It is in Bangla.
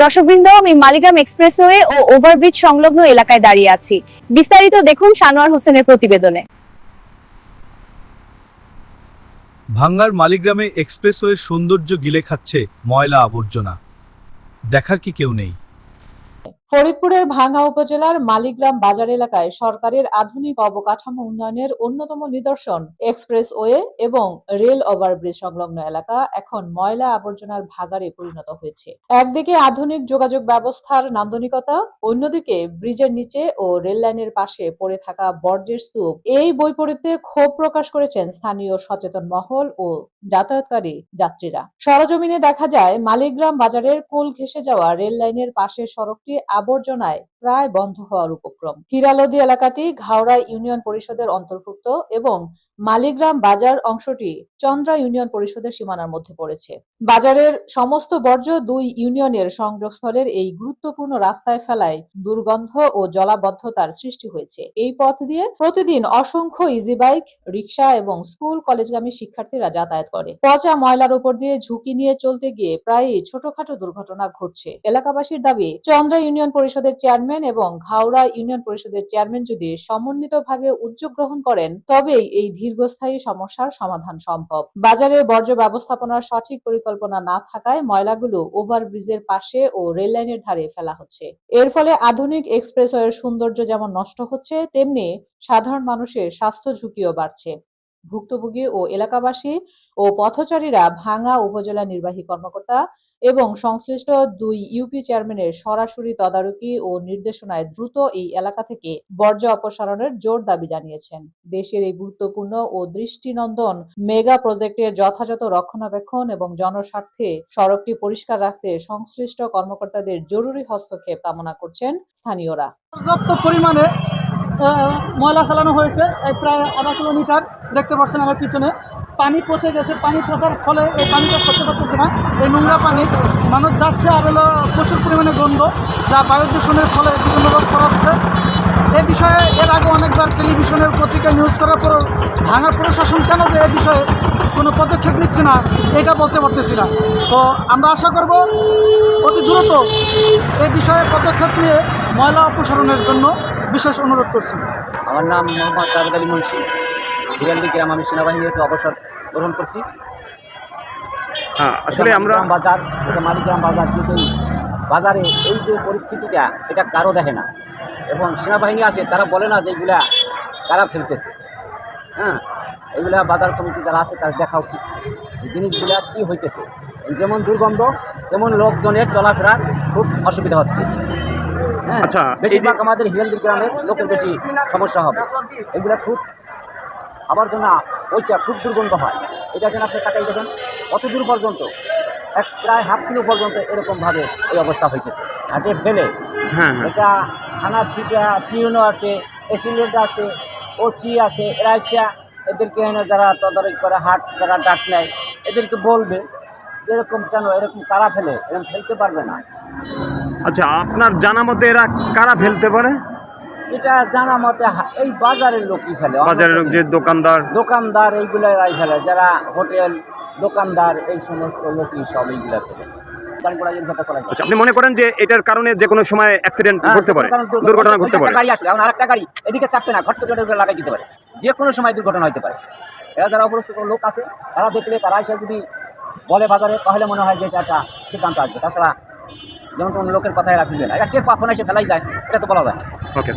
দর্শকবৃন্দ, আমি মালিগ্রাম এক্সপ্রেসওয়ে ও ওভারব্রিজ সংলগ্ন এলাকায় দাঁড়িয়ে আছি। বিস্তারিত দেখুন সানোয়ার হোসেনের প্রতিবেদনে। ভাঙ্গার মালিগ্রামে এক্সপ্রেসওয়ের সৌন্দর্য গিলে খাচ্ছে ময়লা আবর্জনা। দেখার কি কেউ নেই? ফরিদপুরের ভাঙ্গা উপজেলার মালিগ্রাম বাজার এলাকায় সরকারের আধুনিক অবকাঠামো উন্নয়নের অন্যতম নিদর্শন এক্সপ্রেসওয়ে এবং রেল ওভারব্রিজ সংলগ্ন এলাকা এখন ময়লা আবর্জনার ভাগাড়ে পরিণত হয়েছে। একদিকে আধুনিক যোগাযোগ ব্যবস্থার নান্দনিকতা, অন্যদিকে ব্রিজের নিচে ও রেল লাইনের পাশে পড়ে থাকা বর্জ্যের স্তূপ। এই বৈপরীত্যে ক্ষোভ প্রকাশ করেছেন স্থানীয় সচেতন মহল ও যাতায়াতকারী যাত্রীরা। সরজমিনে দেখা যায় মালিগ্রাম বাজারের কোল ঘেঁষে যাওয়া রেল লাইনের পাশের সড়কটি আবর্জনায় প্রায় বন্ধ হওয়ার উপক্রম। হীরালদি এলাকাটি ঘাওড়া ইউনিয়ন পরিষদের অন্তর্ভুক্ত এবং মালিগ্রাম বাজার অংশটি চন্দ্রা ইউনিয়ন পরিষদের সীমানার মধ্যে পড়েছে। বাজারের সমস্ত বর্জ্য দুই ইউনিয়নের সংযোগস্থলের এই গুরুত্বপূর্ণ রাস্তায় ফেলায় দুর্গন্ধ ও জলাবদ্ধতার সৃষ্টি হয়েছে। এই পথ দিয়ে প্রতিদিন অসংখ্য ইজি বাইক, রিক্সা এবং স্কুল কলেজগামী শিক্ষার্থীরা যাতায়াত করে। পচা ময়লার উপর দিয়ে ঝুঁকি নিয়ে চলতে গিয়ে প্রায়ই ছোটখাটো দুর্ঘটনা ঘটছে। এলাকাবাসীর দাবি, চন্দ্রা ইউনিয়ন পরিষদের চেয়ারম্যান এবং ঘাওড়া ইউনিয়ন পরিষদের চেয়ারম্যান যদি সমন্বিতভাবে উদ্যোগ গ্রহণ করেন তবেই এই দীর্ঘস্থায়ী সমস্যার সমাধান সম্ভব। বাজারের বর্জ্য ব্যবস্থাপনার সঠিক পরিকল্পনা না থাকায় ময়লাগুলো ওভারব্রিজের পাশে ও রেল লাইনের ধারে ফেলা হচ্ছে। এর ফলে আধুনিক এক্সপ্রেসওয়ের সৌন্দর্য যেমন নষ্ট হচ্ছে, তেমনি সাধারণ মানুষের স্বাস্থ্য ঝুঁকিও বাড়ছে। ভুক্তভোগী ও এলাকাবাসী ও পথচারীরা ভাঙ্গা উপজেলা নির্বাহী কর্মকর্তা এবং সংশ্লিষ্ট দুই ইউপি চেয়ারম্যানের সরাসরি তদারকি ও নির্দেশনায় দ্রুত এই এলাকা থেকে বর্জ্য অপসারণের জোর দাবি জানিয়েছেন। দেশের এই গুরুত্বপূর্ণ ও দৃষ্টিনন্দন মেগা প্রজেক্টের যথাযথ রক্ষণাবেক্ষণ এবং জনস্বার্থে সড়কটি পরিষ্কার রাখতে সংশ্লিষ্ট কর্মকর্তাদের জরুরি হস্তক্ষেপ কামনা করছেন স্থানীয়রা। পর্যাপ্ত পরিমাণে ময়লা ফেলানো হয়েছে। প্রায় আধা কিলোমিটার দেখতে পাচ্ছেন আমার পিছনে পানি পচে গেছে। পানি পচার ফলে এই পানিটা সহ্য করতেছে না, এই নোংরা পানি মানুষ যাচ্ছে আর হলো প্রচুর পরিমাণে গন্ধ, যা বায়ু দূষণের ফলে বিভিন্ন রোগ ছড়াচ্ছে। এ বিষয়ে এর আগে অনেকবার টেলিভিশনের পত্রিকা নিউজ করার পরও ভাঙ্গার প্রশাসন কেন যে এ বিষয়ে কোনো পদক্ষেপ নিচ্ছে না এটা বলতে পারতেছি না। তো আমরা আশা করব অতি দ্রুত এই বিষয়ে পদক্ষেপ নিয়ে ময়লা অপসারণের জন্য বিশেষ অনুরোধ করছি। আমার নাম মোহাম্মদ জাভেদ আলী মুন্সি। হীরালদি গ্রাম আমি সেনাবাহিনীতে অবসর গ্রহণ করছি। আসলে আমরা বাজার, এটা মালিগ্রাম বাজার, কিন্তু এই বাজারে এই যে পরিস্থিতিটা এটা কারো দেখে না, এবং সেনাবাহিনী আসে তারা বলে না যে এগুলা কারা ফেলতেছে। এগুলা বাজার কমিটি যারা আছে তার দেখা উচিত জিনিসগুলা কী হইতেছে। যেমন দুর্গন্ধ তেমন লোকজনের চলাফেরার খুব অসুবিধা হচ্ছে। আচ্ছা, বেশিরভাগ আমাদের হীরালদি গ্রামের লোকের বেশি সমস্যা হবে। এগুলা খুব আবর্জনা ওইটা খুব দুর্গন্ধ হয়। এটা যেন আপনি তাকাই দেখেন কত দূর পর্যন্ত, প্রায় হাফ কিলো পর্যন্ত এরকমভাবে এই অবস্থা হইতেছে। হাটে ফেলে এটা থানার থেকে টিউনো আছে, এসিলেন্ট আছে, ওসি আছে, এরাইসা এদেরকে এনে যারা তদারকি করে হাট যারা ডাক নেয় এদেরকে বলবে এরকম কেন, এরকম কারা ফেলে, এরকম ফেলতে পারবে না। আচ্ছা, আপনার জানা মতে এরা কারা ফেলতে পারে? এটা জানা মতে এই বাজারের লোকই ফেলে, বাজারের লোক, যে দোকানদার এইগুলাই ফেলে, যারা হোটেল দোকানদার এই সমস্ত লোকই সব এইগুলা ফেলে। আচ্ছা, আপনি মনে করেন যে এটার কারণে যে কোনো সময় অ্যাক্সিডেন্ট ঘটতে পারে, দুর্ঘটনা ঘটতে পারে? গাড়ি আসবে, এখন আরেকটা গাড়ি এদিকে চাপবে না, ঘট করে লাগাই দিতে পারে, যে কোনো সময় দুর্ঘটনা হতে পারে। এরা যারা অপরস্থ কোনো লোক আছে তারা দেখলে তারা এসে যদি বলে বাজারে, তাহলে মনে হয় যে এটা একটা সিদ্ধান্ত আসবে। তাছাড়া যেমন কোনো লোকের কথাই রাখবে না, এটা কে কখন এসে ফেলাই যায় এটা তো বলা যায় না। ওকে।